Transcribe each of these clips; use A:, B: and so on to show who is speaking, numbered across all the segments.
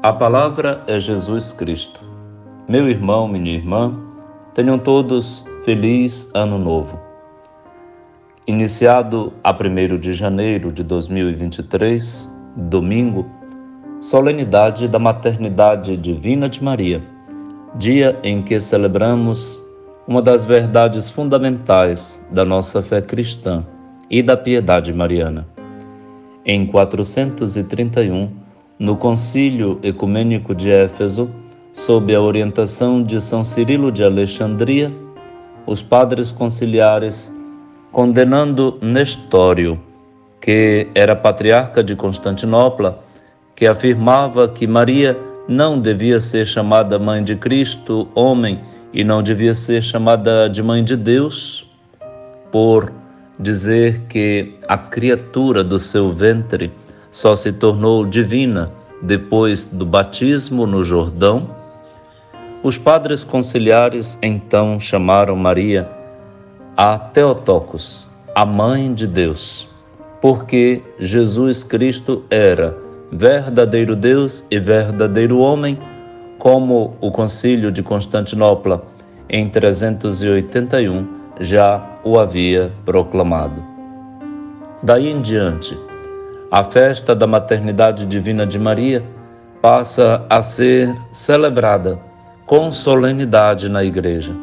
A: A palavra é Jesus Cristo. Meu irmão, minha irmã, tenham todos feliz Ano Novo. Iniciado a 1º de janeiro de 2023, domingo, solenidade da Maternidade Divina de Maria, dia em que celebramos uma das verdades fundamentais da nossa fé cristã e da piedade mariana. Em 431, no Concílio Ecumênico de Éfeso, sob a orientação de São Cirilo de Alexandria, os padres conciliares, condenando Nestório, que era patriarca de Constantinopla, que afirmava que Maria não devia ser chamada Mãe de Cristo, homem, e não devia ser chamada de Mãe de Deus, por dizer que a criatura do seu ventre só se tornou divina depois do batismo no Jordão. Os padres conciliares então chamaram Maria a Theotokos, a Mãe de Deus, porque Jesus Cristo era verdadeiro Deus e verdadeiro homem, como o Concílio de Constantinopla, em 381, já o havia proclamado. Daí em diante, a festa da Maternidade Divina de Maria passa a ser celebrada com solenidade na Igreja.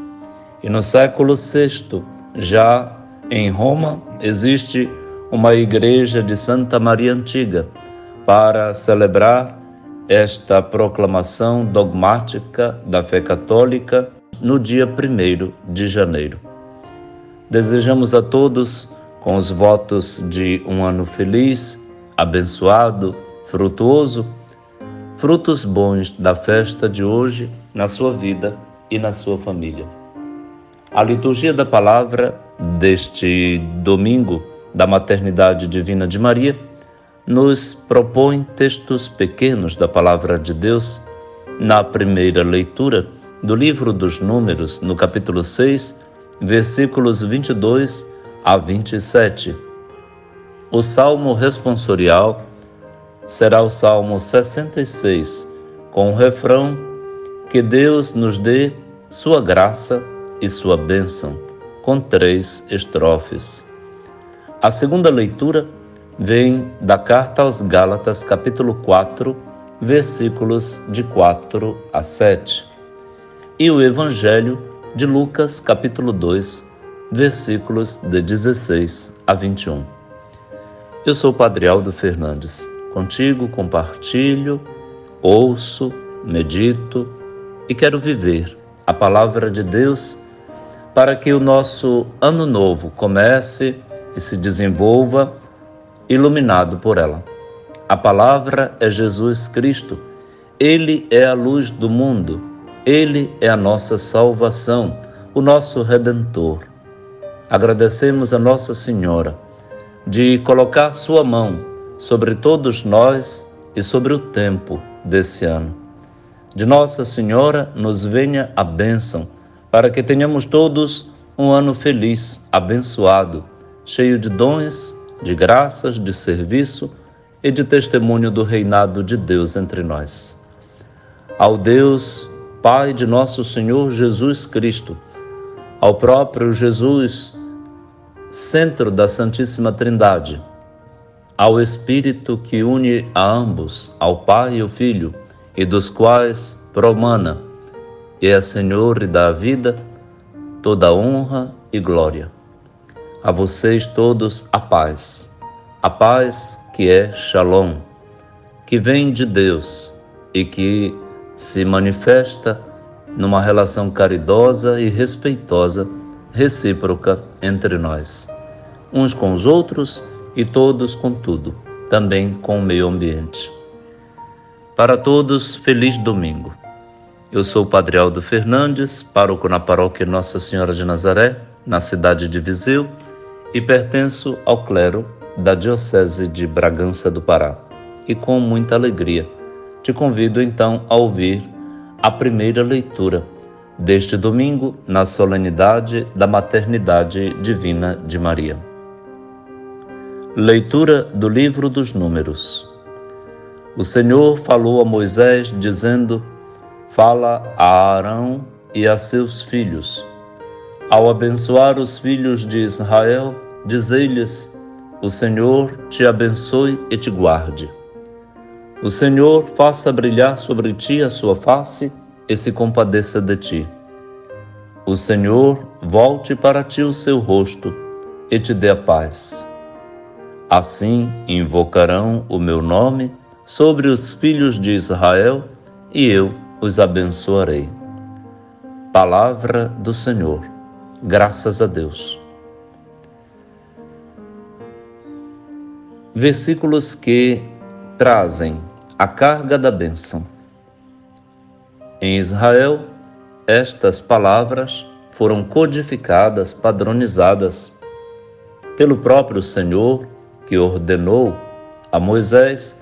A: E no século VI, já em Roma, existe uma Igreja de Santa Maria Antiga para celebrar esta proclamação dogmática da fé católica no dia 1º de janeiro. Desejamos a todos, com os votos de um ano feliz, abençoado, frutuoso, frutos bons da festa de hoje na sua vida e na sua família. A liturgia da palavra deste domingo da Maternidade Divina de Maria nos propõe textos pequenos da palavra de Deus na primeira leitura do livro dos Números, no capítulo 6, versículos 22 a 27. O salmo responsorial será o Salmo 66, com o refrão: que Deus nos dê sua graça e sua bênção, com 3 estrofes. A segunda leitura vem da Carta aos Gálatas, capítulo 4, versículos de 4 a 7. E o Evangelho de Lucas, capítulo 2, versículos de 16 a 21. Eu sou o Padre Aldo Fernandes. Contigo compartilho, ouço, medito e quero viver a palavra de Deus para que o nosso ano novo comece e se desenvolva iluminado por ela. A palavra é Jesus Cristo. Ele é a luz do mundo. Ele é a nossa salvação, o nosso Redentor. Agradecemos a Nossa Senhora de colocar sua mão sobre todos nós e sobre o tempo desse ano. De Nossa Senhora nos venha a bênção para que tenhamos todos um ano feliz, abençoado, cheio de dons, de graças, de serviço e de testemunho do reinado de Deus entre nós. Ao Deus, Pai de nosso Senhor Jesus Cristo, ao próprio Jesus, centro da Santíssima Trindade, ao Espírito que une a ambos, ao Pai e ao Filho, e dos quais promana, e é Senhor e dá a vida, toda honra e glória. A vocês todos a paz que é Shalom, que vem de Deus e que se manifesta numa relação caridosa e respeitosa, recíproca entre nós, uns com os outros e todos com tudo, também com o meio ambiente. Para todos, feliz domingo. Eu sou o Padre Aldo Fernandes, pároco na paróquia Nossa Senhora de Nazaré, na cidade de Viseu, e pertenço ao clero da Diocese de Bragança do Pará. E com muita alegria, te convido então a ouvir a primeira leitura deste domingo na solenidade da Maternidade Divina de Maria. Leitura do livro dos Números. O Senhor falou a Moisés, dizendo: Fala a Arão e a seus filhos. Ao abençoar os filhos de Israel, dizei-lhes: O Senhor te abençoe e te guarde. O Senhor faça brilhar sobre ti a sua face e se compadeça de ti. O Senhor volte para ti o seu rosto e te dê a paz. Assim invocarão o meu nome sobre os filhos de Israel e eu os abençoarei. Palavra do Senhor. Graças a Deus. Versículos que trazem a carga da bênção. Em Israel, estas palavras foram codificadas, padronizadas pelo próprio Senhor, que ordenou a Moisés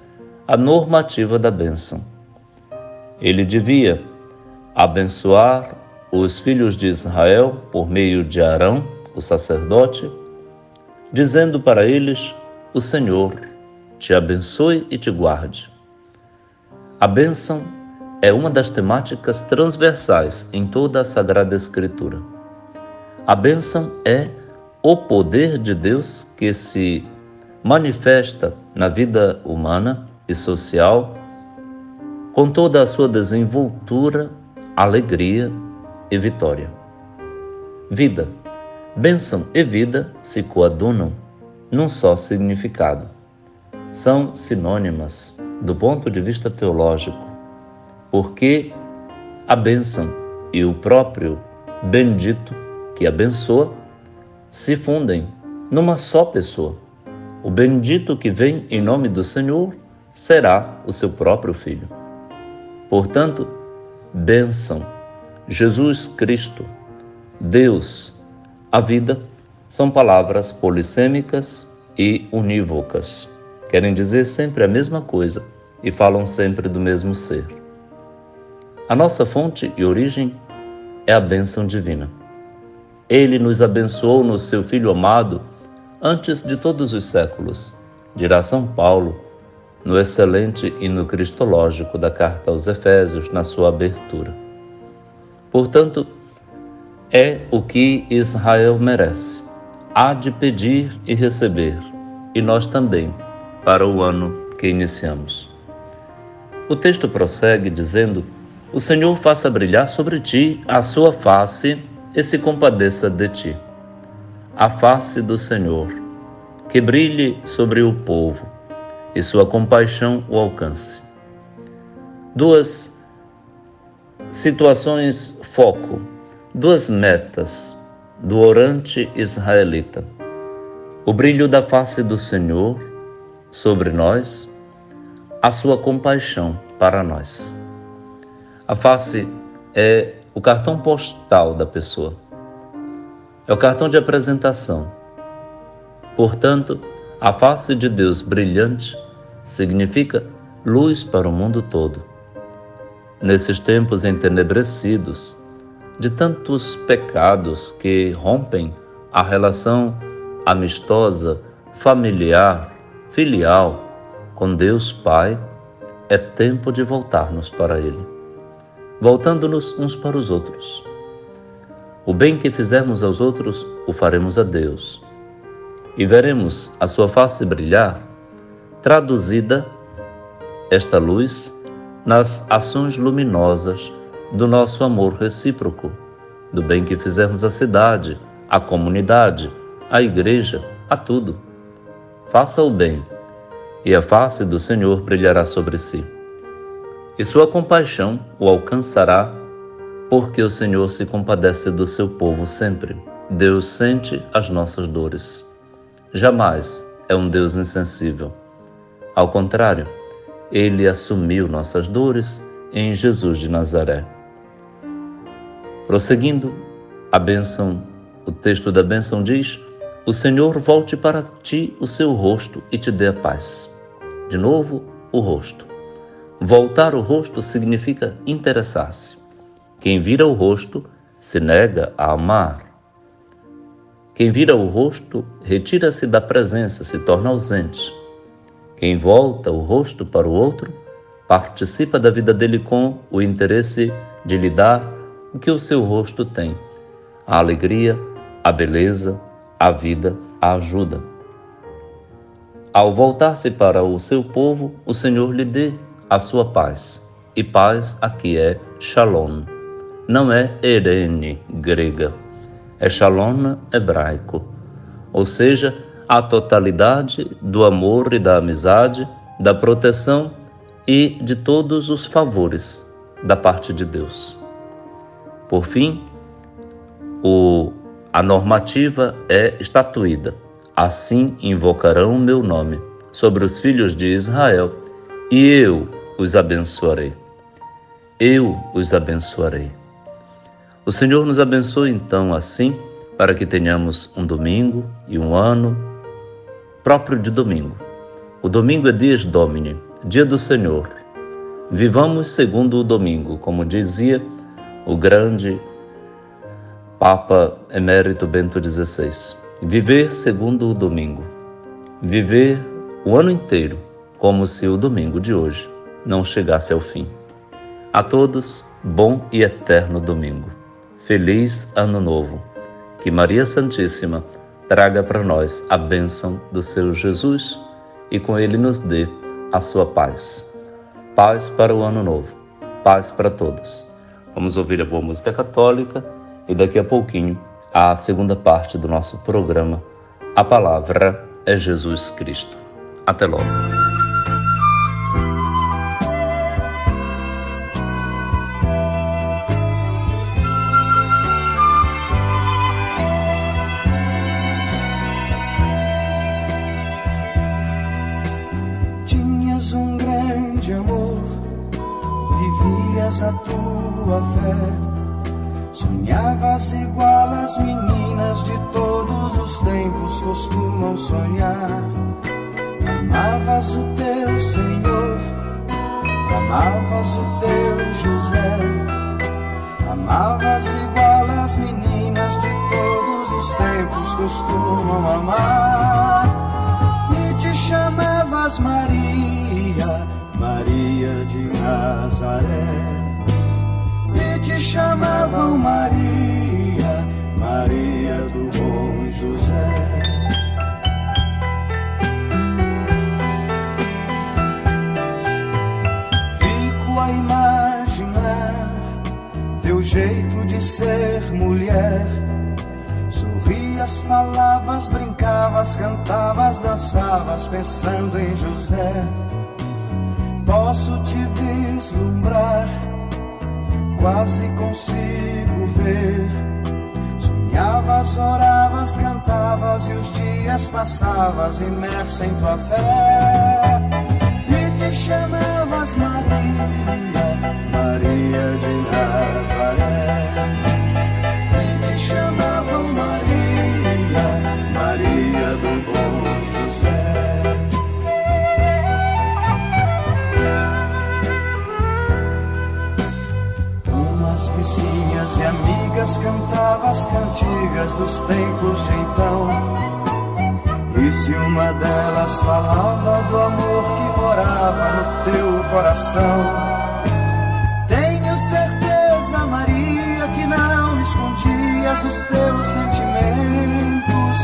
A: a normativa da bênção. Ele devia abençoar os filhos de Israel por meio de Arão, o sacerdote, dizendo para eles: O Senhor te abençoe e te guarde. A bênção é uma das temáticas transversais em toda a Sagrada Escritura. A bênção é o poder de Deus que se manifesta na vida humana e social com toda a sua desenvoltura, alegria e vitória. Vida, bênção e vida se coadunam num só significado. São sinônimas do ponto de vista teológico, porque a bênção e o próprio bendito que abençoa se fundem numa só pessoa. O bendito que vem em nome do Senhor será o seu próprio Filho. Portanto, bênção, Jesus Cristo, Deus, a vida, são palavras polissêmicas e unívocas. Querem dizer sempre a mesma coisa e falam sempre do mesmo ser. A nossa fonte e origem é a bênção divina. Ele nos abençoou no seu Filho amado antes de todos os séculos, dirá São Paulo, no excelente hino cristológico da carta aos Efésios, na sua abertura. Portanto, é o que Israel merece. Há de pedir e receber, e nós também, para o ano que iniciamos. O texto prossegue dizendo: O Senhor faça brilhar sobre ti a sua face e se compadeça de ti. A face do Senhor, que brilhe sobre o povo, e sua compaixão o alcance. Duas situações foco, duas metas do orante israelita. O brilho da face do Senhor sobre nós, a sua compaixão para nós. A face é o cartão postal da pessoa. É o cartão de apresentação. Portanto, a face de Deus brilhante significa luz para o mundo todo. Nesses tempos entenebrecidos, de tantos pecados que rompem a relação amistosa, familiar, filial com Deus Pai, é tempo de voltarmos para Ele, voltando-nos uns para os outros. O bem que fizermos aos outros, o faremos a Deus. E veremos a sua face brilhar, traduzida esta luz nas ações luminosas do nosso amor recíproco, do bem que fizermos à cidade, à comunidade, à igreja, a tudo. Faça o bem, e a face do Senhor brilhará sobre si. E sua compaixão o alcançará, porque o Senhor se compadece do seu povo sempre. Deus sente as nossas dores. Jamais é um Deus insensível. Ao contrário, Ele assumiu nossas dores em Jesus de Nazaré. Prosseguindo, a bênção, o texto da bênção diz: O Senhor volte para ti o seu rosto e te dê a paz. De novo, o rosto. Voltar o rosto significa interessar-se. Quem vira o rosto se nega a amar. Quem vira o rosto retira-se da presença, se torna ausente. Quem volta o rosto para o outro participa da vida dele com o interesse de lhe dar o que o seu rosto tem: a alegria, a beleza, a vida, a ajuda. Ao voltar-se para o seu povo, o Senhor lhe dê a sua paz. E paz aqui é Shalom. Não é Erene grega, é Shalom hebraico. Ou seja, a totalidade do amor e da amizade, da proteção e de todos os favores da parte de Deus. Por fim, a normativa é estatuída: assim invocarão o meu nome sobre os filhos de Israel, e eu os abençoarei. Eu os abençoarei. O Senhor nos abençoe então assim, para que tenhamos um domingo e um ano próprio de domingo. O domingo é Dies Domini, dia do Senhor. Vivamos segundo o domingo, como dizia o grande Papa Emérito Bento XVI. Viver segundo o domingo. Viver o ano inteiro como se o domingo de hoje não chegasse ao fim. A todos, bom e eterno domingo. Feliz Ano Novo. Que Maria Santíssima traga para nós a bênção do seu Jesus e com ele nos dê a sua paz. Paz para o Ano Novo. Paz para todos. Vamos ouvir a boa música católica e daqui a pouquinho a segunda parte do nosso programa. A palavra é Jesus Cristo. Até logo.
B: Tinhas um grande amor, vivias a tua fé, sonhavas igual as meninas de todos os tempos costumam sonhar. Amavas o teu Senhor, amavas o teu José, amavas igual as meninas de todos os tempos costumam amar. E te chamavas Maria, Maria de Nazaré. E te chamavam Maria, Maria do Bom José. Fico a imaginar teu jeito de ser mulher. Sorrias, falavas, brincavas, cantavas, dançavas, pensando em José. Posso te vislumbrar, quase consigo ver. Sonhavas, oravas, cantavas e os dias passavas imersa em tua fé. E te chamavas Maria, Maria de Nazaré. E te chamavam Maria, Maria do Bom José. Vizinhas e amigas cantavas cantigas dos tempos de então. E se uma delas falava do amor que morava no teu coração, tenho certeza, Maria, que não escondias os teus sentimentos.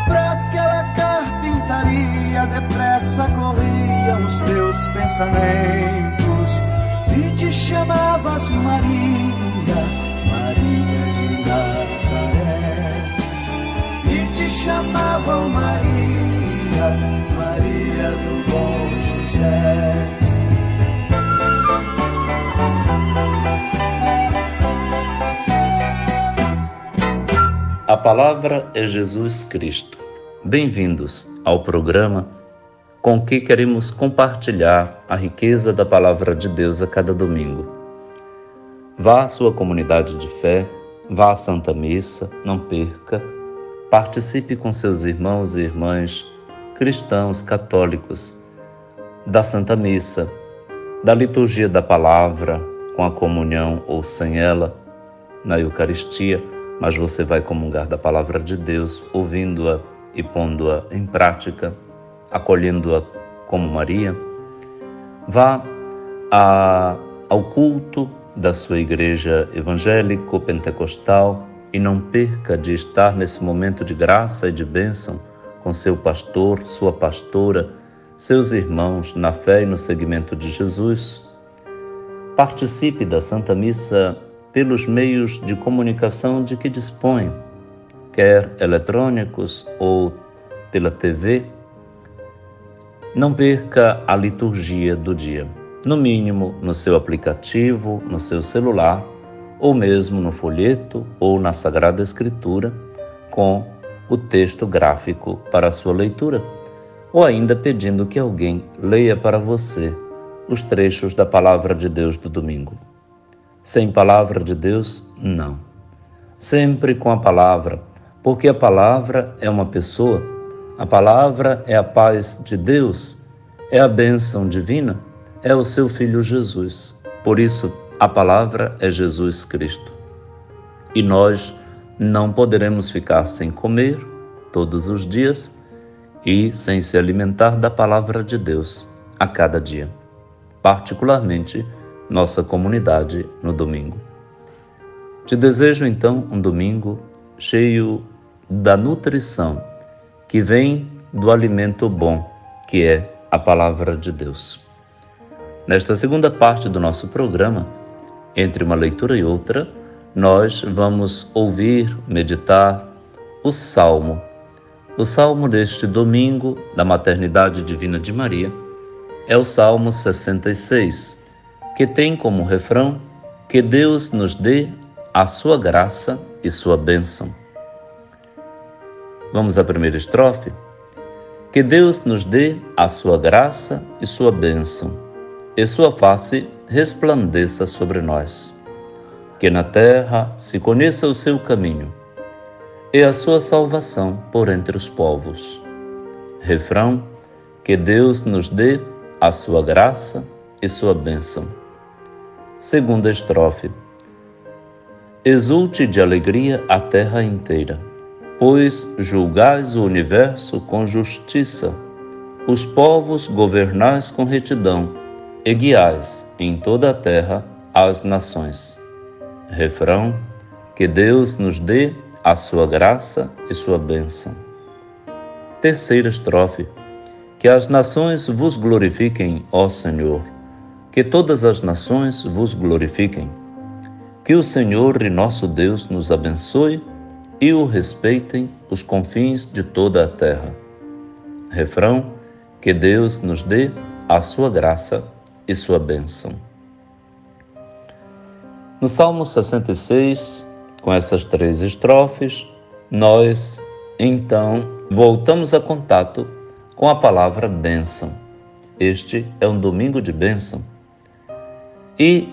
B: Pra aquela carpintaria depressa corriam os teus pensamentos. E te chamavas Maria, Maria de Nazaré. E te chamavam Maria, Maria do Bom José.
A: A palavra é Jesus Cristo. Bem-vindos ao programa com que queremos compartilhar a riqueza da Palavra de Deus a cada domingo. Vá à sua comunidade de fé, vá à Santa Missa, não perca, participe com seus irmãos e irmãs cristãos, católicos, da Santa Missa, da liturgia da Palavra, com a comunhão ou sem ela, na Eucaristia, mas você vai comungar da Palavra de Deus, ouvindo-a e pondo-a em prática, acolhendo-a como Maria. Vá ao culto da sua igreja evangélico-pentecostal e não perca de estar nesse momento de graça e de bênção com seu pastor, sua pastora, seus irmãos na fé e no seguimento de Jesus. Participe da Santa Missa pelos meios de comunicação de que dispõe, quer eletrônicos ou pela TV. Não perca a liturgia do dia, no mínimo no seu aplicativo, no seu celular, ou mesmo no folheto ou na Sagrada Escritura, com o texto gráfico para a sua leitura, ou ainda pedindo que alguém leia para você os trechos da Palavra de Deus do domingo. Sem Palavra de Deus, não. Sempre com a Palavra, porque a Palavra é uma pessoa, a Palavra é a paz de Deus, é a bênção divina, é o seu Filho Jesus. Por isso, a Palavra é Jesus Cristo. E nós não poderemos ficar sem comer todos os dias e sem se alimentar da Palavra de Deus a cada dia, particularmente nossa comunidade no domingo. Te desejo então um domingo cheio da nutrição que vem do alimento bom, que é a Palavra de Deus. Nesta segunda parte do nosso programa, entre uma leitura e outra, nós vamos ouvir, meditar o Salmo. O Salmo deste domingo da Maternidade Divina de Maria é o Salmo 66, que tem como refrão: que Deus nos dê a sua graça e sua bênção. Vamos à primeira estrofe? Que Deus nos dê a sua graça e sua bênção, e sua face resplandeça sobre nós. Que na terra se conheça o seu caminho, e a sua salvação por entre os povos. Refrão: que Deus nos dê a sua graça e sua bênção. Segunda estrofe: exulte de alegria a terra inteira, pois julgais o universo com justiça, os povos governais com retidão, e guiais em toda a terra as nações. Refrão: que Deus nos dê a sua graça e sua bênção. Terceira estrofe: que as nações vos glorifiquem, ó Senhor, que todas as nações vos glorifiquem. Que o Senhor e nosso Deus nos abençoe e o respeitem os confins de toda a terra. Refrão: que Deus nos dê a sua graça e sua bênção. No Salmo 66, com essas três estrofes, nós, então, voltamos a contato com a palavra bênção. Este é um domingo de bênção. E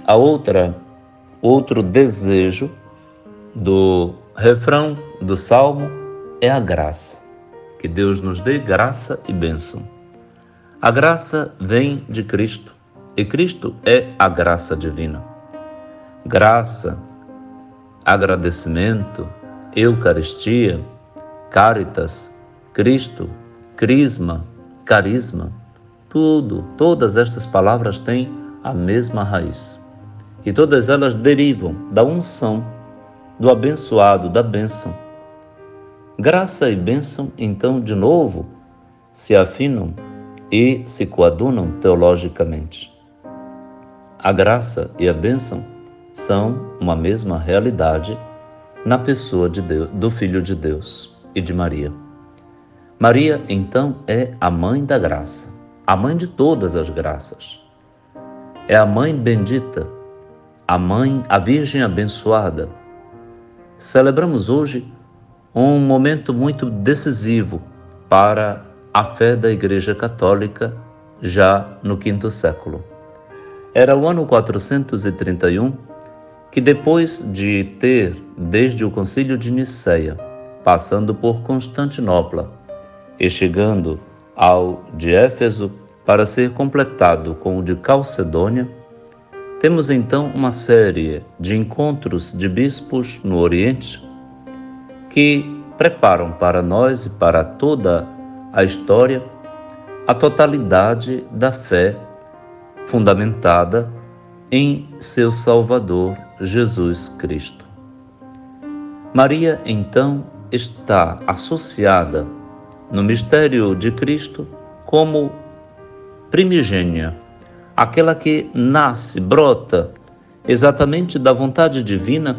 A: outro desejo do refrão do Salmo é a graça. Que Deus nos dê graça e bênção. A graça vem de Cristo, e Cristo é a graça divina. Graça, agradecimento, Eucaristia, Caritas, Cristo, Crisma, Carisma, todas estas palavras têm a mesma raiz. E todas elas derivam da unção, do abençoado, da bênção. Graça e bênção, então, de novo, se afinam e se coadunam teologicamente. A graça e a bênção são uma mesma realidade na pessoa de Deus, do Filho de Deus e de Maria. Maria, então, é a mãe da graça, a mãe de todas as graças. É a mãe bendita, a Virgem abençoada. Celebramos hoje um momento muito decisivo para a fé da Igreja Católica já no V século. Era o ano 431, que depois de ter, desde o Concílio de Nicéia, passando por Constantinopla e chegando ao de Éfeso para ser completado com o de Calcedônia, temos então uma série de encontros de bispos no Oriente que preparam para nós e para toda a história a totalidade da fé fundamentada em seu Salvador, Jesus Cristo. Maria, então, está associada no mistério de Cristo como primigênia, aquela que nasce, brota exatamente da vontade divina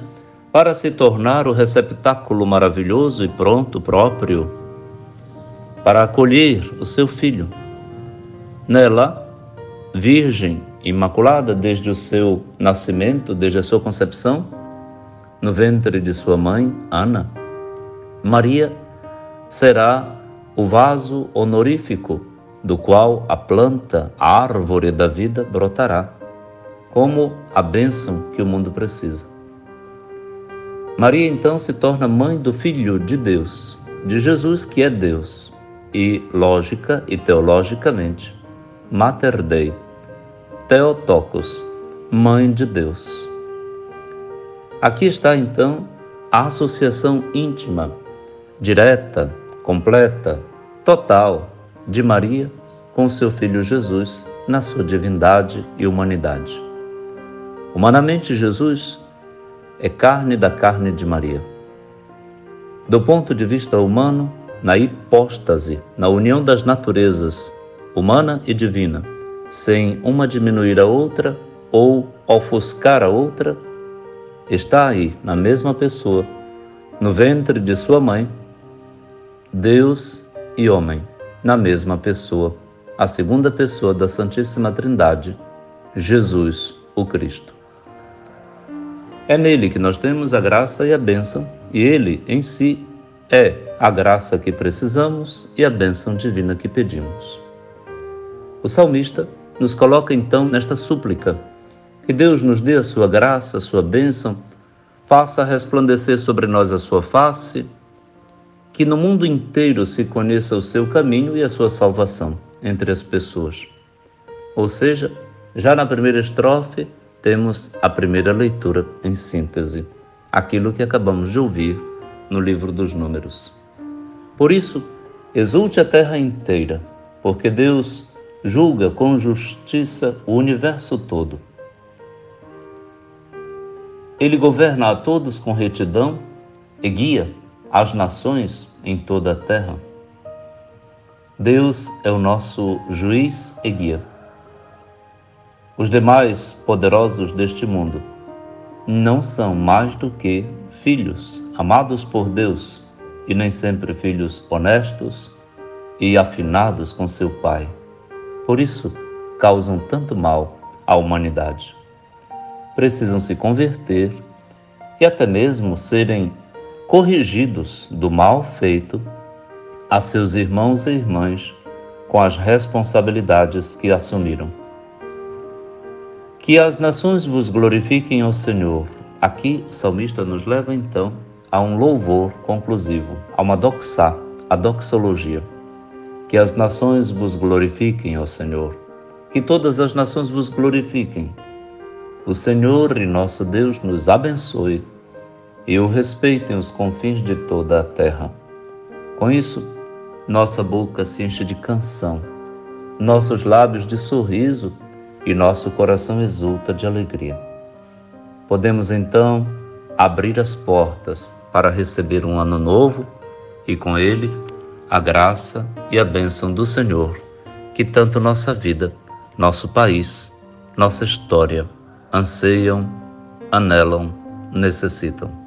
A: para se tornar o receptáculo maravilhoso e pronto, próprio, para acolher o seu filho. Nela, virgem, imaculada desde o seu nascimento, desde a sua concepção, no ventre de sua mãe, Ana, Maria será o vaso honorífico do qual a planta, a árvore da vida brotará, como a bênção que o mundo precisa. Maria então se torna mãe do Filho de Deus, de Jesus que é Deus, e lógica e teologicamente, Mater Dei, Theotokos, Mãe de Deus. Aqui está então a associação íntima, direta, completa, total de Maria com seu Filho Jesus na sua divindade e humanidade. Humanamente, Jesus é carne da carne de Maria. Do ponto de vista humano, na hipóstase, na união das naturezas humana e divina, sem uma diminuir a outra ou ofuscar a outra, está aí, na mesma pessoa, no ventre de sua mãe, Deus e homem, na mesma pessoa, a segunda pessoa da Santíssima Trindade, Jesus, o Cristo. É nele que nós temos a graça e a bênção, e ele em si é a graça que precisamos e a bênção divina que pedimos. O salmista nos coloca então nesta súplica, que Deus nos dê a sua graça, a sua bênção, faça resplandecer sobre nós a sua face, que no mundo inteiro se conheça o seu caminho e a sua salvação entre as pessoas. Ou seja, já na primeira estrofe, temos a primeira leitura em síntese, aquilo que acabamos de ouvir no livro dos Números. Por isso, exulte a terra inteira, porque Deus julga com justiça o universo todo. Ele governa a todos com retidão e guia as nações em toda a terra. Deus é o nosso juiz e guia. Os demais poderosos deste mundo não são mais do que filhos amados por Deus e nem sempre filhos honestos e afinados com seu Pai. Por isso, causam tanto mal à humanidade. Precisam se converter e até mesmo serem corrigidos do mal feito a seus irmãos e irmãs com as responsabilidades que assumiram. Que as nações vos glorifiquem ao Senhor. Aqui o salmista nos leva então a um louvor conclusivo, a uma doxá, a doxologia. Que as nações vos glorifiquem ao Senhor. Que todas as nações vos glorifiquem. O Senhor e nosso Deus nos abençoe e o respeitem os confins de toda a terra. Com isso, nossa boca se enche de canção, nossos lábios de sorriso e nosso coração exulta de alegria. Podemos então abrir as portas para receber um ano novo e com ele a graça e a bênção do Senhor, que tanto nossa vida, nosso país, nossa história anseiam, anelam, necessitam.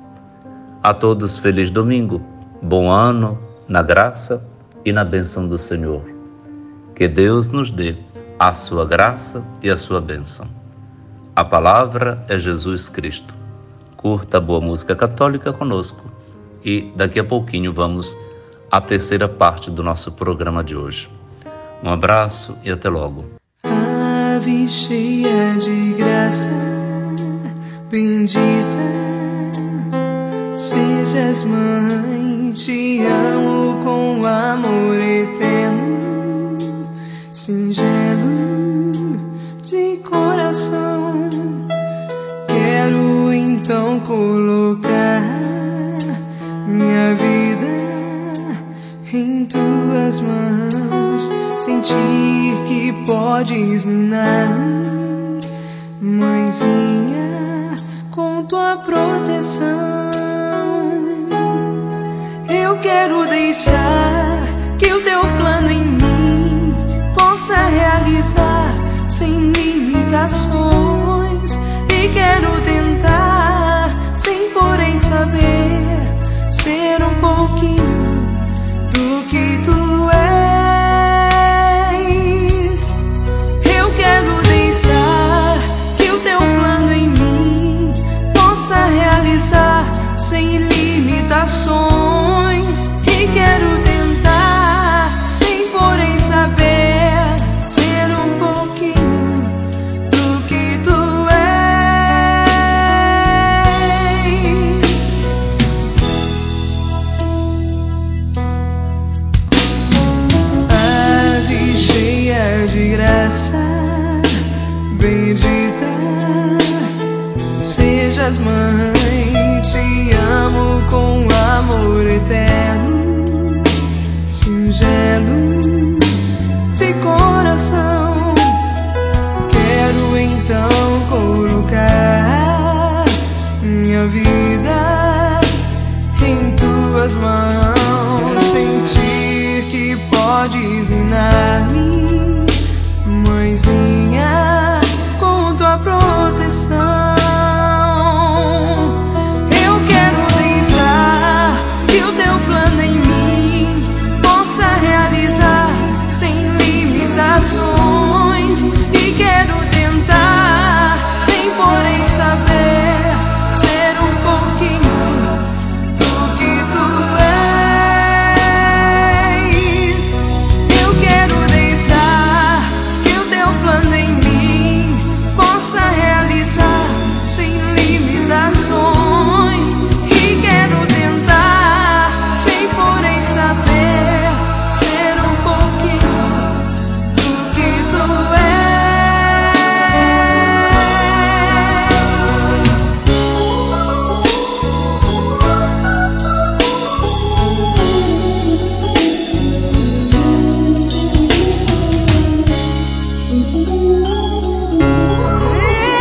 A: A todos feliz domingo, bom ano, na graça e na bênção do Senhor. Que Deus nos dê a sua graça e a sua bênção. A palavra é Jesus Cristo. Curta a boa música católica conosco e daqui a pouquinho vamos à terceira parte do nosso programa de hoje. Um abraço e até logo.
C: Ave cheia de graça, bendita sejas mãe, te amo com amor eterno, singelo de coração. Quero então colocar minha vida em tuas mãos, sentir que podes ninar-me, mãezinha, com tua proteção. Eu quero deixar que o teu plano em mim possa realizar sem limitações, e quero tentar, sem porém saber, ser um pouquinho do que tu és. Eu quero deixar que o teu plano em mim possa realizar sem limitações, e quero tentar, sem porém saber, ser um pouquinho do que tu és. Ave cheia de graça, bendita sejas, mãe, te amo com amor eterno, singelo de coração. Quero então colocar minha vida em tuas mãos, sentir que podes ninar-me, mãezinha, com tua proteção. Eu quero deixar que o teu plano em mim possa realizar sem limitações, e quero tentar, sem porém saber, ser um pouquinho do que tu és. Eu quero deixar que o teu plano em mim possa realizar sem limitações, e quero tentar, sem porém saber, ser um pouquinho do que tu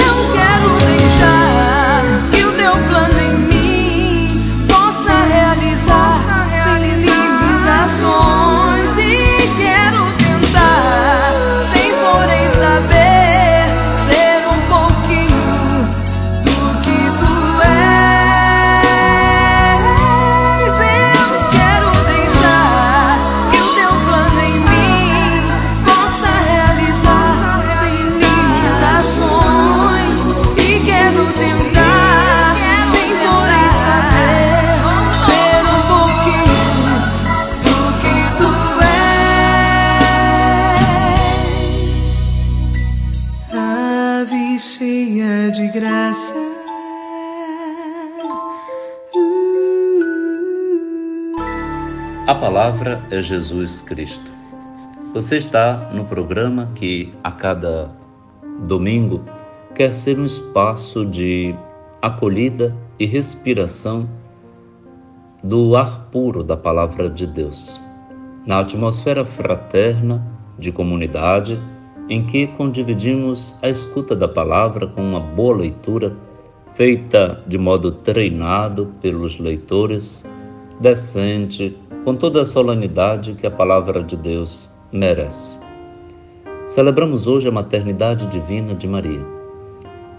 C: Eu quero deixar que o teu plano em mim possa realizar sem limitações, e quero tentar, sem porém saber, ser um pouquinho do que tu és. Eu quero deixar que o teu plano em mim possa realizar sem limitações, e quero tentar, sem porém saber, ser um pouquinho do que tu és. Ave cheia de graça,
A: A palavra é Jesus Cristo. Você está no programa que a cada domingo quer ser um espaço de acolhida e respiração do ar puro da palavra de Deus, na atmosfera fraterna de comunidade, em que condividimos a escuta da palavra com uma boa leitura, feita de modo treinado pelos leitores, decente, com toda a solenidade que a palavra de Deus merece. Celebramos hoje a maternidade divina de Maria,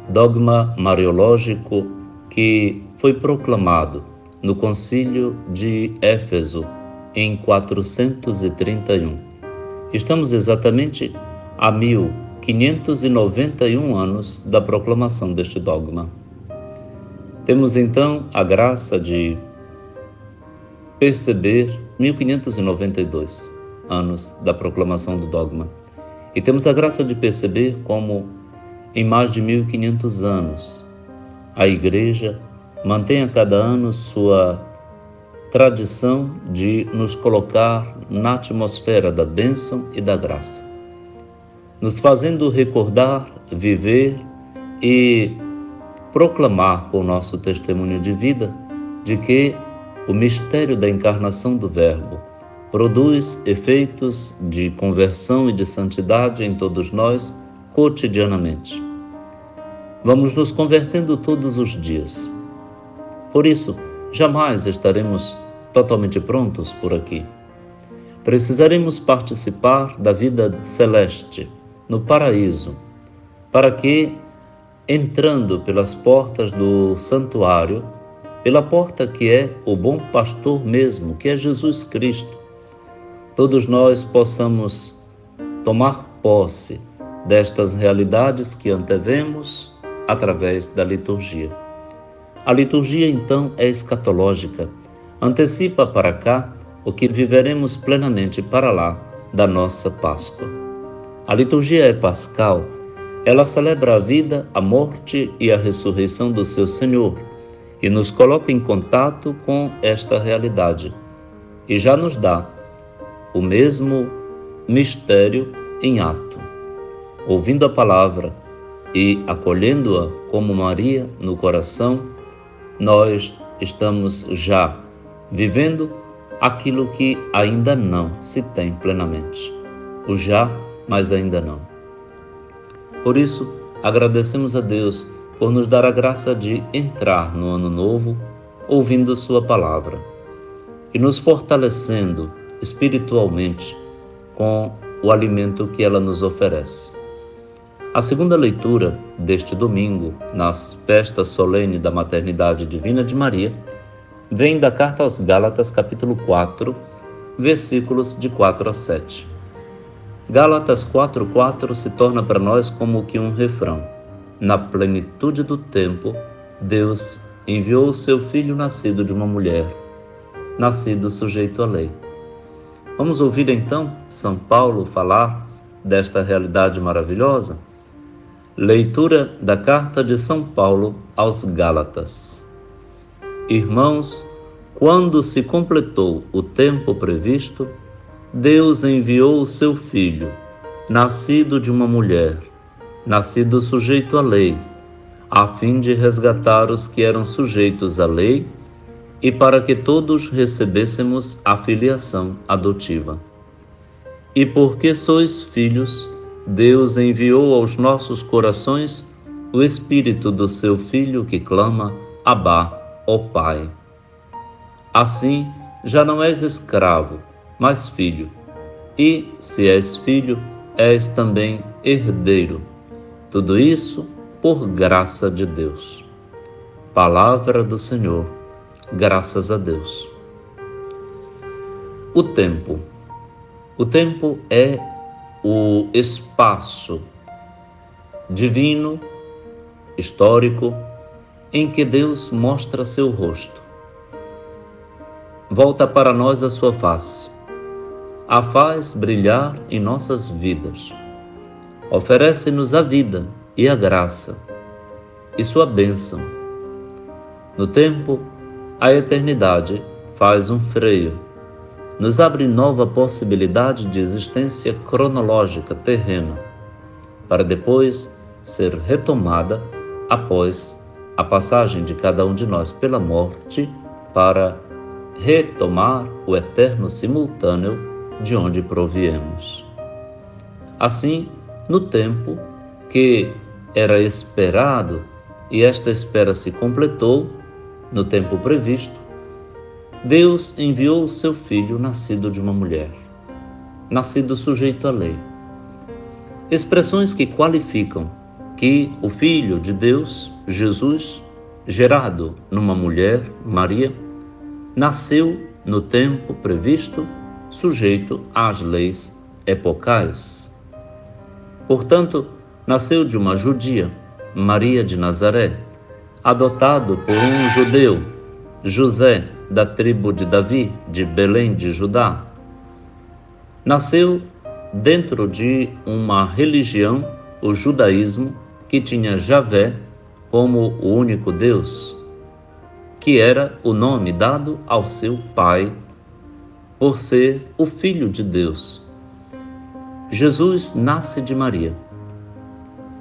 A: dogma mariológico que foi proclamado no Concílio de Éfeso em 431. Estamos exatamente a 1591 anos da proclamação deste dogma. Temos então a graça de perceber 1592 anos da proclamação do dogma. E temos a graça de perceber como, em mais de 1500 anos, a Igreja mantém a cada ano sua tradição de nos colocar na atmosfera da bênção e da graça, nos fazendo recordar, viver e proclamar com o nosso testemunho de vida de que o mistério da encarnação do Verbo produz efeitos de conversão e de santidade em todos nós cotidianamente. Vamos nos convertendo todos os dias. Por isso, jamais estaremos totalmente prontos por aqui. Precisaremos participar da vida celeste, no paraíso, para que, entrando pelas portas do santuário, pela porta que é o bom pastor mesmo, que é Jesus Cristo, todos nós possamos tomar posse destas realidades que antevemos através da liturgia. A liturgia, então, é escatológica, antecipa para cá o que viveremos plenamente para lá da nossa Páscoa. A liturgia é pascal, ela celebra a vida, a morte e a ressurreição do seu Senhor e nos coloca em contato com esta realidade e já nos dá o mesmo mistério em ato. Ouvindo a palavra e acolhendo-a como Maria no coração, nós estamos já vivendo aquilo que ainda não se tem plenamente. O já, mas ainda não. Por isso, agradecemos a Deus por nos dar a graça de entrar no ano novo ouvindo sua palavra e nos fortalecendo espiritualmente com o alimento que ela nos oferece. A segunda leitura deste domingo, na festa solene da Maternidade Divina de Maria, vem da Carta aos Gálatas, capítulo 4, versículos de 4 a 7. Gálatas 4:4 se torna para nós como que um refrão. Na plenitude do tempo, Deus enviou o seu Filho nascido de uma mulher, nascido sujeito à lei. Vamos ouvir então São Paulo falar desta realidade maravilhosa? Leitura da Carta de São Paulo aos Gálatas. Irmãos, quando se completou o tempo previsto, Deus enviou o seu Filho, nascido de uma mulher, nascido sujeito à lei, a fim de resgatar os que eram sujeitos à lei e para que todos recebêssemos a filiação adotiva. E porque sois filhos, Deus enviou aos nossos corações o Espírito do seu Filho que clama, Abá, ó Pai. Assim, já não és escravo, mas filho. E, se és filho, és também herdeiro. Tudo isso por graça de Deus. Palavra do Senhor. Graças a Deus. O tempo. O tempo é o espaço divino, histórico, em que Deus mostra seu rosto. Volta para nós a sua face, a faz brilhar em nossas vidas. Oferece-nos a vida e a graça e sua bênção. No tempo, a eternidade faz um freio, nos abre nova possibilidade de existência cronológica terrena, para depois ser retomada após a passagem de cada um de nós pela morte, para retomar o eterno simultâneo de onde proviemos. Assim, no tempo que era esperado, e esta espera se completou, no tempo previsto, Deus enviou o seu Filho nascido de uma mulher, nascido sujeito à lei. Expressões que qualificam que o Filho de Deus, Jesus, gerado numa mulher, Maria, nasceu no tempo previsto, sujeito às leis epocais. Portanto, nasceu de uma judia, Maria de Nazaré, adotado por um judeu, José, da tribo de Davi, de Belém de Judá. Nasceu dentro de uma religião, o judaísmo, que tinha Javé como o único Deus, que era o nome dado ao seu pai, por ser o Filho de Deus. Jesus nasce de Maria,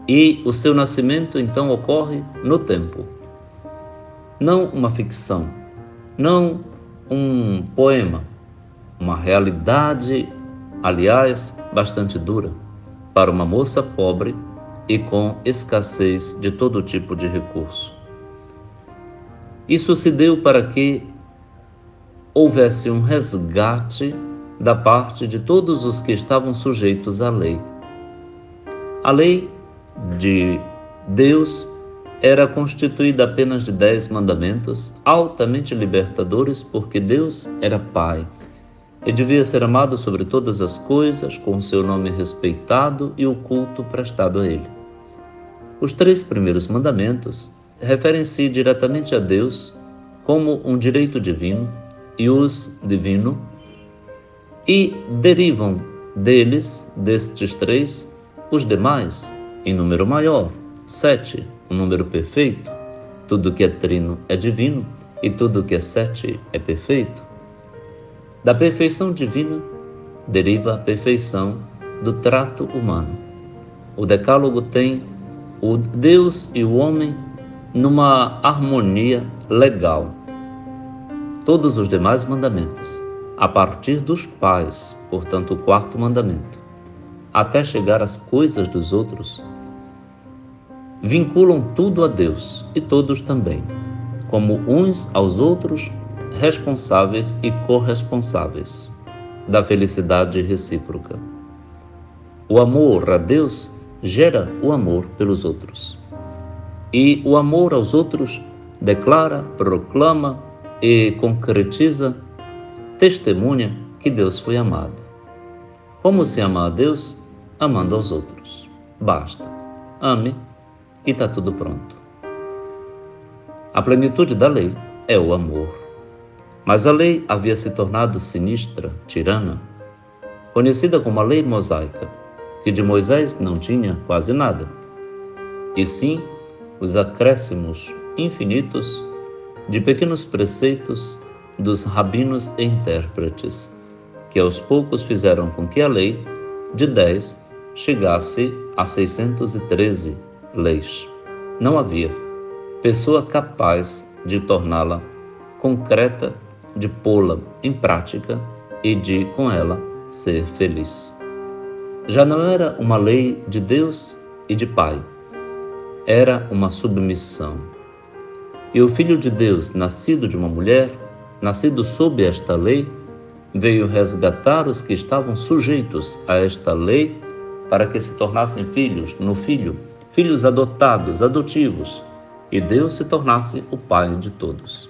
A: e o seu nascimento então ocorre no tempo. Não uma ficção, não um poema, uma realidade, aliás, bastante dura, para uma moça pobre e com escassez de todo tipo de recurso. Isso se deu para que houvesse um resgate da parte de todos os que estavam sujeitos à lei. A lei de Deus era constituída apenas de 10 mandamentos, altamente libertadores, porque Deus era Pai e devia ser amado sobre todas as coisas, com o seu nome respeitado e o culto prestado a Ele. Os 3 primeiros mandamentos referem-se diretamente a Deus como um direito divino e uso divino, e derivam destes 3, os demais, em número maior, 7, um número perfeito. Tudo que é trino é divino e tudo que é 7 é perfeito. Da perfeição divina deriva a perfeição do trato humano. O Decálogo tem o Deus e o homem numa harmonia legal. Todos os demais mandamentos, a partir dos pais, portanto o 4º mandamento, até chegar às coisas dos outros, vinculam tudo a Deus e todos também, como uns aos outros, responsáveis e corresponsáveis da felicidade recíproca. O amor a Deus gera o amor pelos outros. E o amor aos outros declara, proclama e concretiza, testemunha que Deus foi amado. Como se ama a Deus? Amando aos outros. Basta. Ame e está tudo pronto. A plenitude da lei é o amor. Mas a lei havia se tornado sinistra, tirana, conhecida como a lei mosaica, que de Moisés não tinha quase nada, e sim os acréscimos infinitos de pequenos preceitos dos rabinos e intérpretes, que aos poucos fizeram com que a lei de 10 chegasse a 613 leis. Não havia pessoa capaz de torná-la concreta, de pô-la em prática e de, com ela, ser feliz. Já não era uma lei de Deus e de Pai, era uma submissão. E o Filho de Deus, nascido de uma mulher, nascido sob esta lei, veio resgatar os que estavam sujeitos a esta lei para que se tornassem filhos no Filho, filhos adotados, adotivos, e Deus se tornasse o Pai de todos.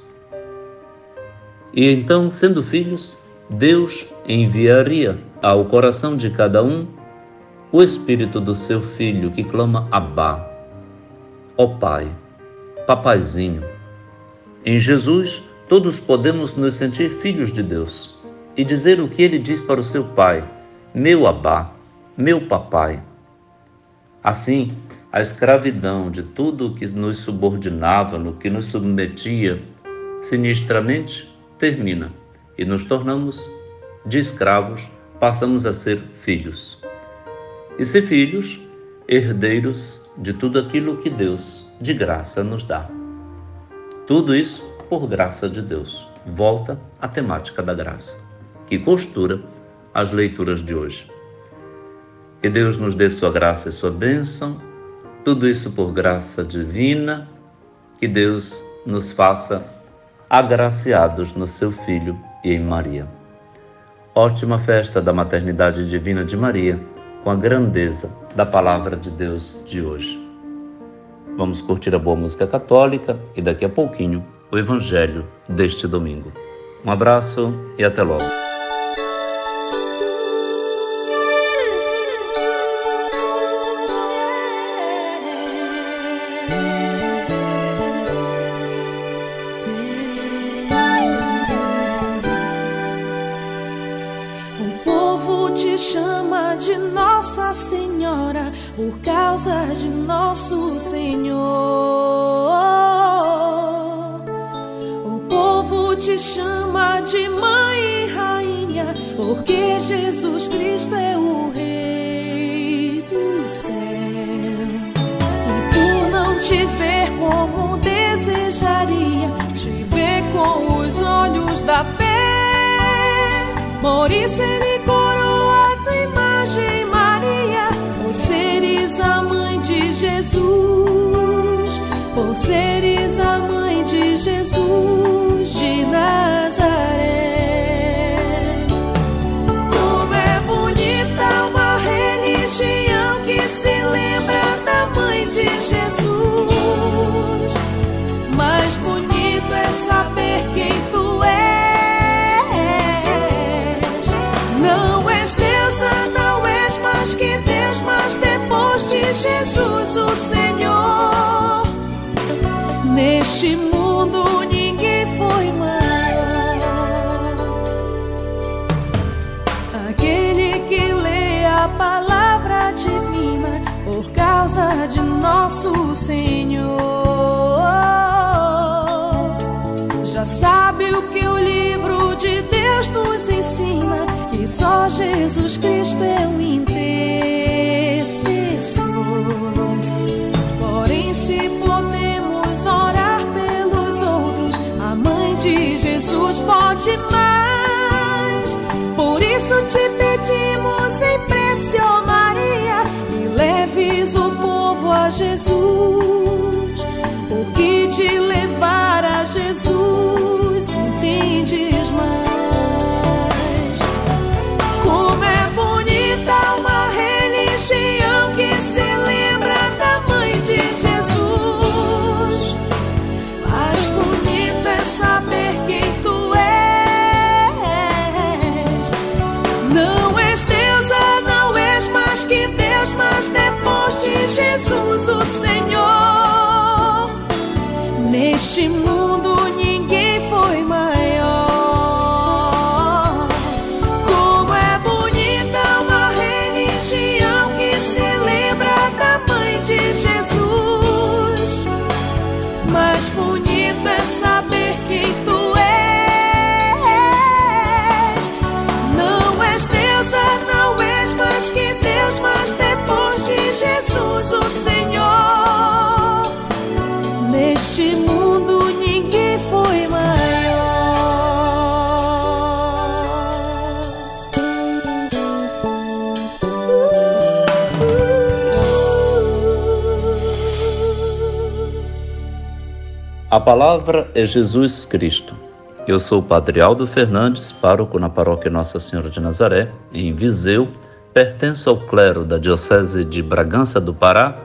A: E então, sendo filhos, Deus enviaria ao coração de cada um o espírito do seu Filho que clama Abá, ó Pai, papaizinho. Em Jesus, todos podemos nos sentir filhos de Deus e dizer o que Ele diz para o seu Pai: meu Abá, meu papai. Assim, a escravidão de tudo o que nos subordinava, no que nos submetia sinistramente, termina e nos tornamos de escravos, passamos a ser filhos. E ser filhos, herdeiros de tudo aquilo que Deus de graça nos dá. Tudo isso por graça de Deus. Volta à temática da graça, que costura as leituras de hoje. Que Deus nos dê sua graça e sua bênção, tudo isso por graça divina, que Deus nos faça agraciados no seu Filho e em Maria. Ótima festa da maternidade divina de Maria, com a grandeza da palavra de Deus de hoje. Vamos curtir a boa música católica e daqui a pouquinho o Evangelho deste domingo. Um abraço e até logo.
C: Chama de Nossa Senhora por causa de nosso Senhor. O povo te chama de Mãe e Rainha, porque Jesus Cristo é o Rei do céu. E por não te ver como desejaria, te ver com os olhos da fé, Por isso ele coroa a tua imagem, Maria, por seres a mãe de Jesus, por seres a mãe de Jesus de Nazaré. Como é bonita uma religião que se lembra da mãe de Jesus. Mais bonito é saber quem tu és. Não és deusa, não és mais que Deus, mas depois de Jesus o Senhor, neste mundo ninguém foi maior. Aquele que lê a palavra divina por causa de nosso Senhor já sabe o que o livro de Deus nos ensina, que só Jesus Cristo é o intercessor. Porém, se podemos orar pelos outros, a mãe de Jesus pode mais. Por isso te pedimos, impressão Maria, e leves o povo a Jesus, porque te levar a Jesus entendes mais. Como é bonita uma religião que se lembra da mãe de Jesus. Mais bonito é saber quem tu és. Não és deusa, não és mais que Deus, mas depois de Jesus o Senhor, neste mundo ninguém foi maior. Como é bonita uma religião que se lembra da mãe de Jesus. Mais bonito é saber quem tu és. Não és deusa, não és mais que Deus, mas depois de Jesus o Senhor, neste mundo ninguém foi maior.
A: A palavra é Jesus Cristo. Eu sou o Padre Aldo Fernandes, pároco na paróquia Nossa Senhora de Nazaré, em Viseu. Pertenço ao clero da Diocese de Bragança do Pará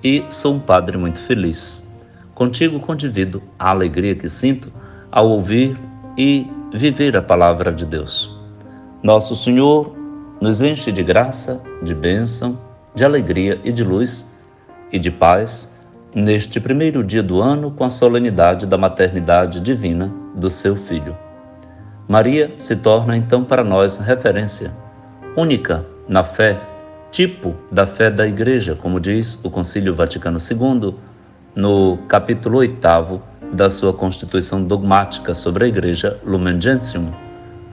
A: e sou um padre muito feliz. Contigo condivido a alegria que sinto ao ouvir e viver a palavra de Deus. Nosso Senhor nos enche de graça, de bênção, de alegria e de luz e de paz neste primeiro dia do ano com a solenidade da maternidade divina do seu Filho. Maria se torna então para nós referência única na fé, tipo da fé da Igreja, como diz o Concílio Vaticano II, no capítulo 8º da sua Constituição Dogmática sobre a Igreja, Lumen Gentium.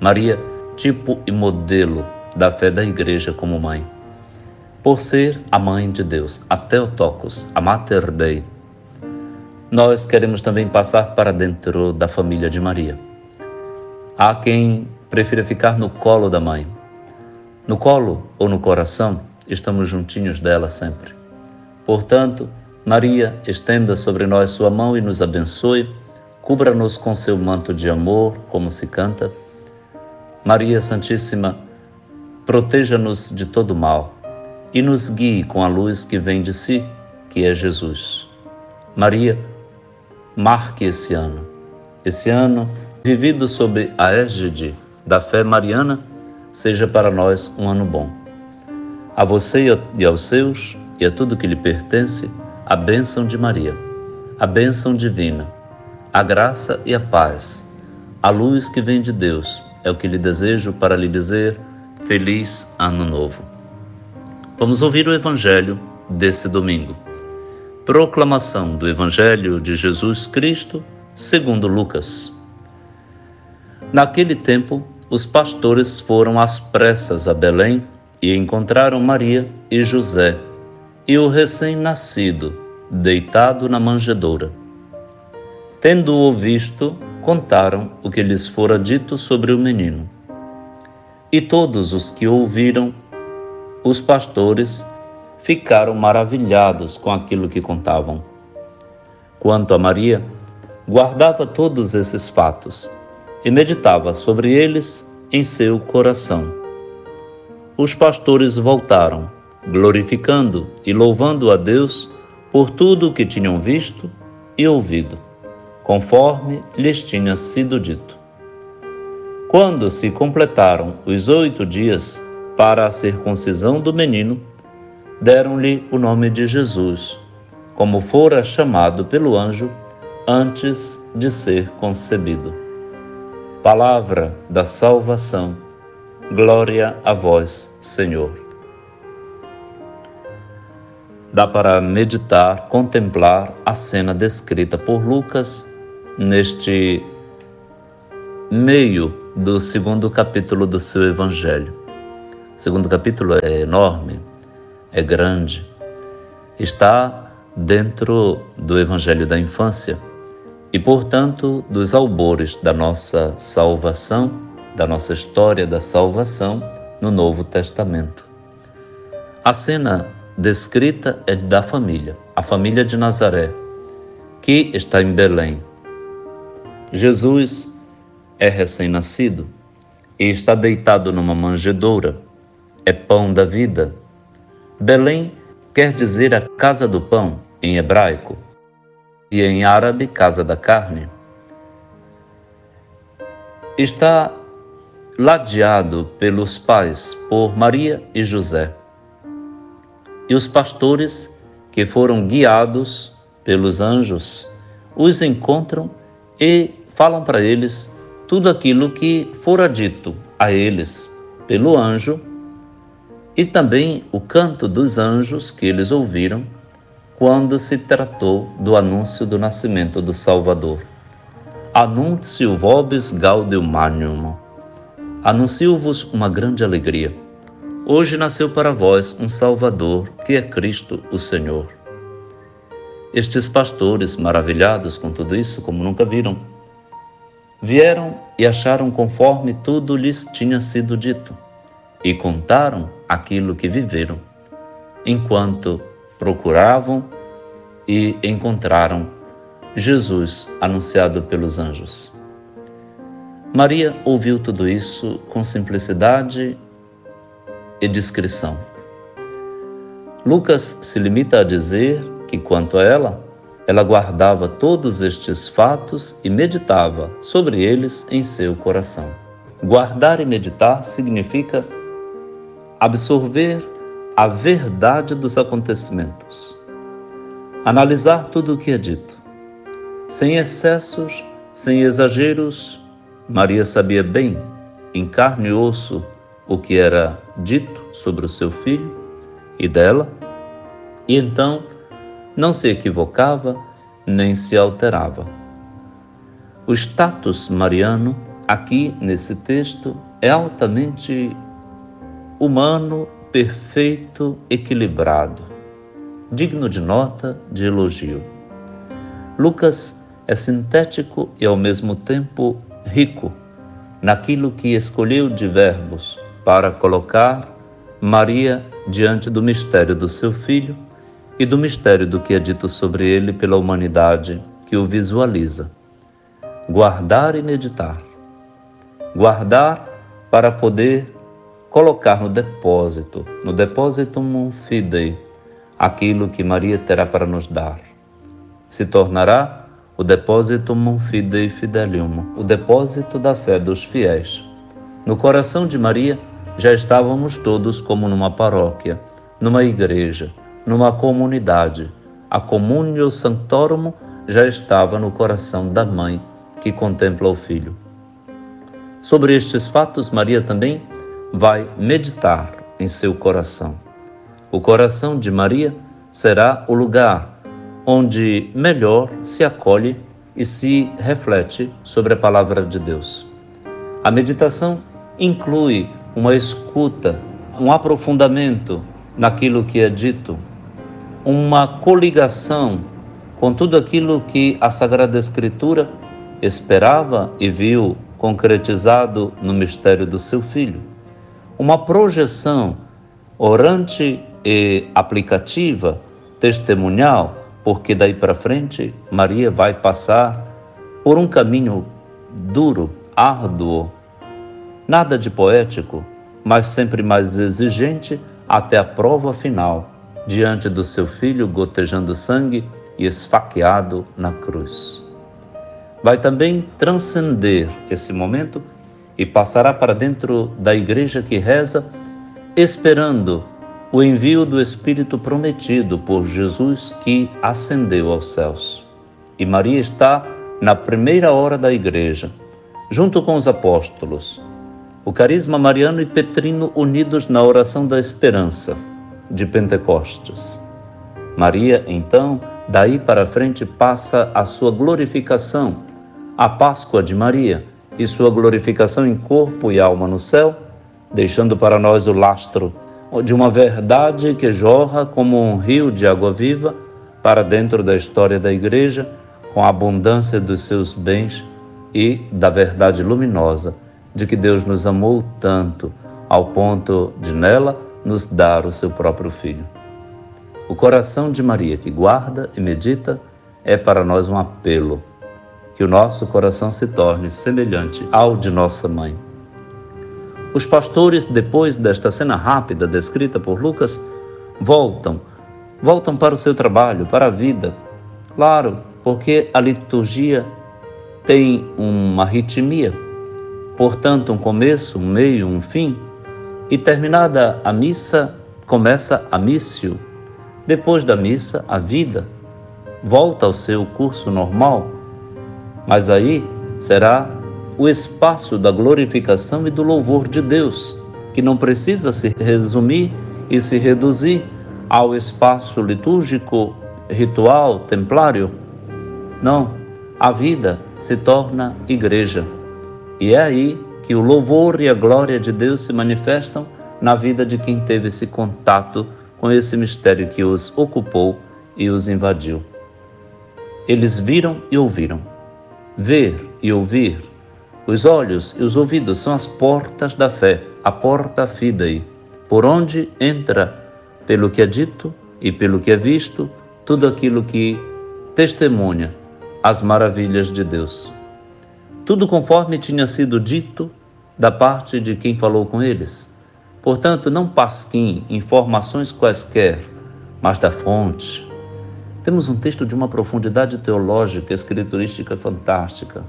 A: Maria, tipo e modelo da fé da Igreja como mãe. Por ser a mãe de Deus, a Theotokos, a Mater Dei, nós queremos também passar para dentro da família de Maria. Há quem prefira ficar no colo da mãe. No colo ou no coração, estamos juntinhos dela sempre. Portanto, Maria, estenda sobre nós sua mão e nos abençoe, cubra-nos com seu manto de amor, como se canta. Maria Santíssima, proteja-nos de todo mal e nos guie com a luz que vem de si, que é Jesus. Maria, marque esse ano vivido sob a égide da fé mariana, seja para nós um ano bom. A você e aos seus, e a tudo que lhe pertence, a bênção de Maria, a bênção divina, a graça e a paz, a luz que vem de Deus, é o que lhe desejo para lhe dizer Feliz Ano Novo. Vamos ouvir o Evangelho desse domingo. Proclamação do Evangelho de Jesus Cristo, segundo Lucas. Naquele tempo, os pastores foram às pressas a Belém e encontraram Maria e José e o recém-nascido, deitado na manjedoura. Tendo-o visto, contaram o que lhes fora dito sobre o menino. E todos os que ouviram, os pastores, ficaram maravilhados com aquilo que contavam. Quanto a Maria, guardava todos esses fatos e meditava sobre eles em seu coração. Os pastores voltaram, glorificando e louvando a Deus por tudo o que tinham visto e ouvido, conforme lhes tinha sido dito. Quando se completaram os 8 dias para a circuncisão do menino, deram-lhe o nome de Jesus, como fora chamado pelo anjo antes de ser concebido. Palavra da salvação. Glória a vós, Senhor. Dá para meditar, contemplar a cena descrita por Lucas neste meio do 2º capítulo do seu Evangelho. O 2º capítulo é enorme, é grande, está dentro do Evangelho da infância e, portanto, dos albores da nossa salvação, da nossa história da salvação no Novo Testamento. A cena descrita é da família, a família de Nazaré, que está em Belém. Jesus é recém-nascido e está deitado numa manjedoura, é pão da vida. Belém quer dizer a casa do pão, em hebraico, e em árabe, casa da carne. Está ladeado pelos pais, por Maria e José. E os pastores, que foram guiados pelos anjos, os encontram e falam para eles tudo aquilo que fora dito a eles pelo anjo e também o canto dos anjos que eles ouviram quando se tratou do anúncio do nascimento do Salvador. Annuntio vobis gaudium magnum. Anuncio-vos uma grande alegria. Hoje nasceu para vós um Salvador, que é Cristo o Senhor. Estes pastores, maravilhados com tudo isso, como nunca viram, vieram e acharam conforme tudo lhes tinha sido dito, e contaram aquilo que viveram, enquanto procuravam e encontraram Jesus anunciado pelos anjos. Maria ouviu tudo isso com simplicidade e discrição. Lucas se limita a dizer que, quanto a ela guardava todos estes fatos e meditava sobre eles em seu coração. Guardar e meditar significa absorver a verdade dos acontecimentos, analisar tudo o que é dito, sem excessos, sem exageros. Maria sabia bem, em carne e osso, o que era dito sobre o seu filho e dela, e então não se equivocava nem se alterava. O status mariano, aqui nesse texto, é altamente humano, perfeito, equilibrado, digno de nota, de elogio. Lucas é sintético e ao mesmo tempo rico naquilo que escolheu de verbos para colocar Maria diante do mistério do seu filho e do mistério do que é dito sobre ele pela humanidade que o visualiza. Guardar e meditar. Guardar para poder colocar no depositum fidei, aquilo que Maria terá para nos dar. Se tornará o depositum fidei fidelium, o depósito da fé dos fiéis. No coração de Maria já estávamos todos como numa paróquia, numa igreja, numa comunidade. A communio sanctorum já estava no coração da mãe que contempla o filho. Sobre estes fatos, Maria também vai meditar em seu coração. O coração de Maria será o lugar onde melhor se acolhe e se reflete sobre a palavra de Deus. A meditação inclui uma escuta, um aprofundamento naquilo que é dito, uma coligação com tudo aquilo que a Sagrada Escritura esperava e viu concretizado no mistério do seu Filho. uma projeção orante e aplicativa, testemunhal, porque daí para frente Maria vai passar por um caminho duro, árduo, nada de poético, mas sempre mais exigente até a prova final, diante do seu filho gotejando sangue e esfaqueado na cruz. Vai também transcender esse momento e passará para dentro da igreja que reza, esperando o envio do Espírito prometido por Jesus que ascendeu aos céus. E Maria está na primeira hora da igreja, junto com os apóstolos, o carisma mariano e petrino unidos na oração da esperança de Pentecostes. Maria, então, daí para frente passa a sua glorificação, a Páscoa de Maria e sua glorificação em corpo e alma no céu, deixando para nós o lastro de uma verdade que jorra como um rio de água viva para dentro da história da igreja, com a abundância dos seus bens e da verdade luminosa de que Deus nos amou tanto ao ponto de nela nos dar o seu próprio Filho. O coração de Maria que guarda e medita é para nós um apelo, que o nosso coração se torne semelhante ao de nossa mãe. Os pastores, depois desta cena rápida descrita por Lucas, voltam para o seu trabalho, para a vida. Claro, porque a liturgia tem uma ritmia, portanto, um começo, um meio, um fim, e terminada a missa, começa a missio. Depois da missa, a vida volta ao seu curso normal, mas aí será o espaço da glorificação e do louvor de Deus, que não precisa se resumir e se reduzir ao espaço litúrgico, ritual, templário. Não, a vida se torna igreja. E é aí que o louvor e a glória de Deus se manifestam na vida de quem teve esse contato com esse mistério que os ocupou e os invadiu. Eles viram e ouviram. Ver e ouvir, os olhos e os ouvidos são as portas da fé, a porta fidei, por onde entra, pelo que é dito e pelo que é visto, tudo aquilo que testemunha as maravilhas de Deus. Tudo conforme tinha sido dito da parte de quem falou com eles. Portanto, não pasquim informações quaisquer, mas da fonte. Temos um texto de uma profundidade teológica e escriturística fantástica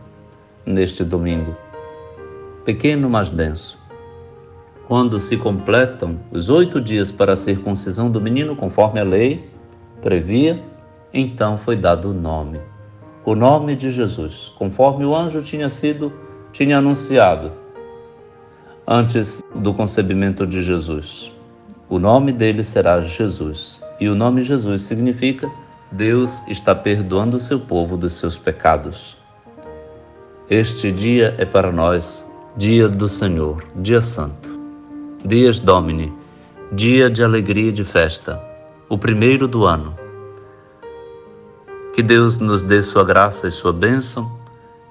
A: neste domingo. Pequeno, mas denso. Quando se completam os 8 dias para a circuncisão do menino, conforme a lei previa, então foi dado o nome de Jesus, conforme o anjo tinha anunciado antes do concebimento de Jesus. O nome dele será Jesus, e o nome Jesus significa Deus está perdoando o seu povo dos seus pecados. Este dia é para nós dia do Senhor, dia santo, dies Domini, dia de alegria e de festa, o primeiro do ano. Que Deus nos dê sua graça e sua bênção,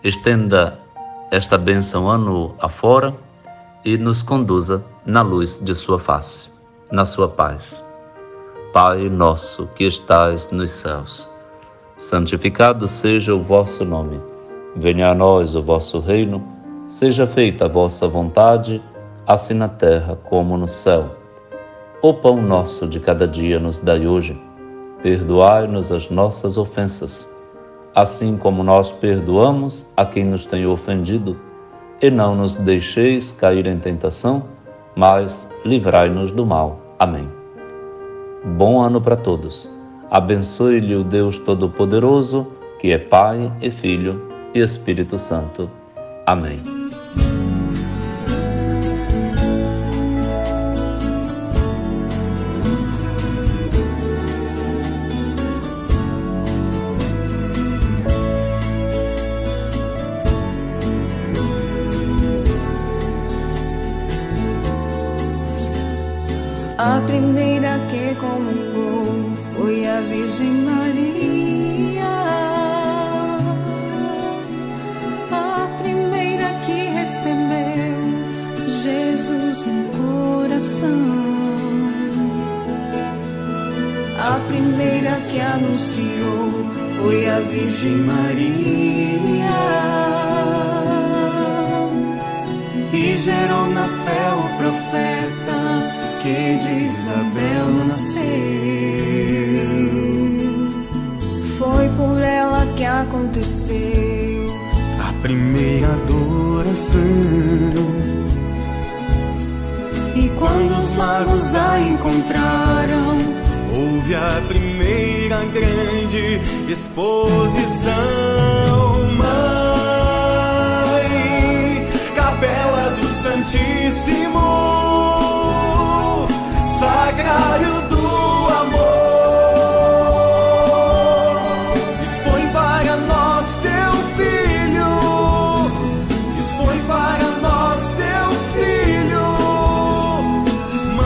A: estenda esta bênção ano afora e nos conduza na luz de sua face, na sua paz. Pai nosso que estais nos céus, santificado seja o vosso nome. Venha a nós o vosso reino, seja feita a vossa vontade, assim na terra como no céu. O pão nosso de cada dia nos dai hoje. Perdoai-nos as nossas ofensas, assim como nós perdoamos a quem nos tem ofendido. E não nos deixeis cair em tentação, mas livrai-nos do mal. Amém. Bom ano para todos. Abençoe-lhe o Deus Todo-Poderoso, que é Pai e Filho e Espírito Santo. Amém.
C: A primeira que comungou foi a Virgem Maria. A primeira que recebeu Jesus no corpo. anunciou foi a Virgem Maria, e gerou na fé o profeta que de Isabel nasceu. Foi por ela que aconteceu
B: a primeira adoração.
C: E quando os magos a encontraram,
B: houve a primeira grande exposição. Mãe, capela do Santíssimo, Sacrário do amor, dispõe para nós teu filho, dispõe para nós teu filho. Mãe,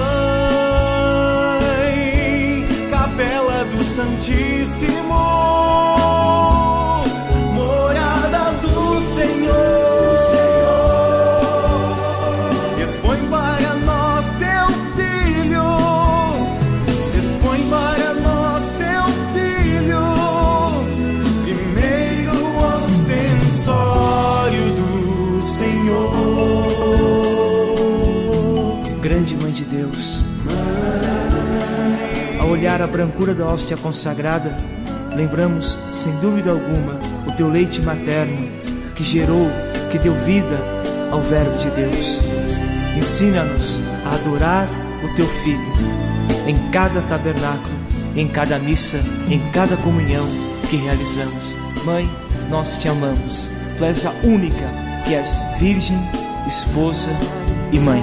B: capela do Santíssimo, morada do Senhor.
D: Grande Mãe de Deus, ao olhar a brancura da hóstia consagrada, lembramos, sem dúvida alguma, o teu leite materno que gerou, que deu vida ao Verbo de Deus. Ensina-nos a adorar o teu Filho em cada tabernáculo, em cada missa, em cada comunhão que realizamos. Mãe, nós te amamos. Tu és a única que és virgem, esposa e mãe.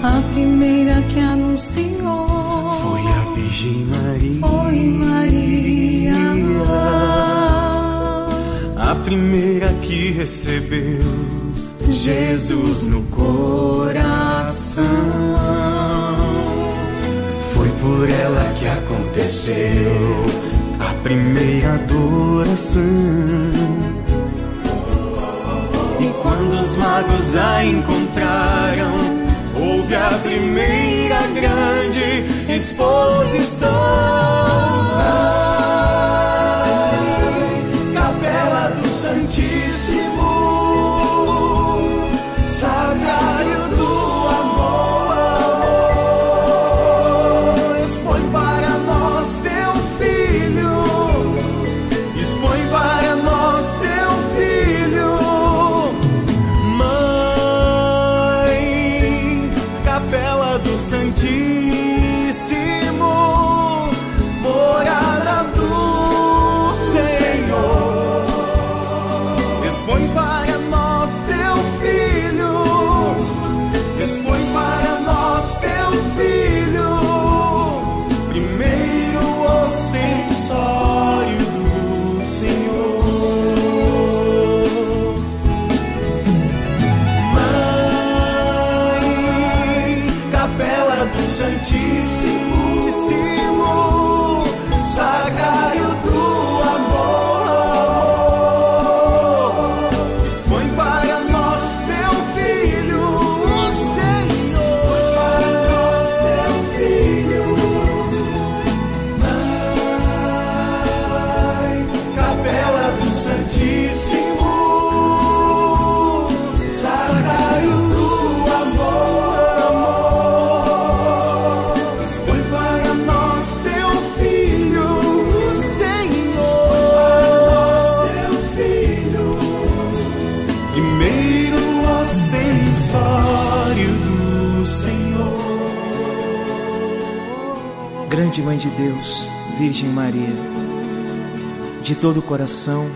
C: A primeira que anunciou
B: foi a Virgem Maria.
C: Foi Maria.
B: A primeira que recebeu Jesus no coração. Foi por ela que aconteceu a primeira adoração.
C: E quando os magos a encontraram, houve a primeira grande exposição.
B: Capela do Santíssimo, Sacrário do amor, expõe para nós teu Filho, expõe para nós teu Filho. Mãe, capela do Santíssimo, morada do Senhor, expõe para nós teu Filho, expõe para nós teu Filho, primeiro ostensório do Senhor. Mãe, capela do Santíssimo, Sacrário do amor, dispõe para nós teu Filho, o Senhor, dispõe para nós teu Filho. Mãe, capela do Santíssimo, Sacrário do amor, dispõe para nós teu Filho, o Senhor, teu Filho, primeiro ostensório do Senhor.
D: Grande Mãe de Deus, Virgem Maria, de todo o coração,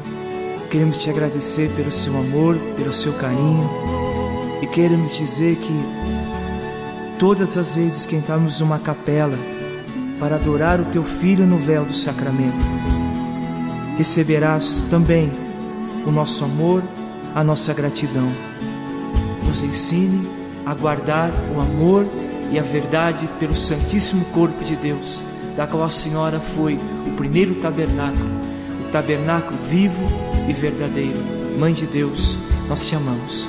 D: queremos te agradecer pelo seu amor, pelo seu carinho, e queremos dizer que todas as vezes que entrarmos numa capela para adorar o teu Filho no véu do sacramento, receberás também o nosso amor, a nossa gratidão. Nos ensine a guardar o amor e a verdade pelo Santíssimo Corpo de Deus, da qual a Senhora foi o primeiro tabernáculo, o tabernáculo vivo e verdadeiro. Mãe de Deus, nós te amamos.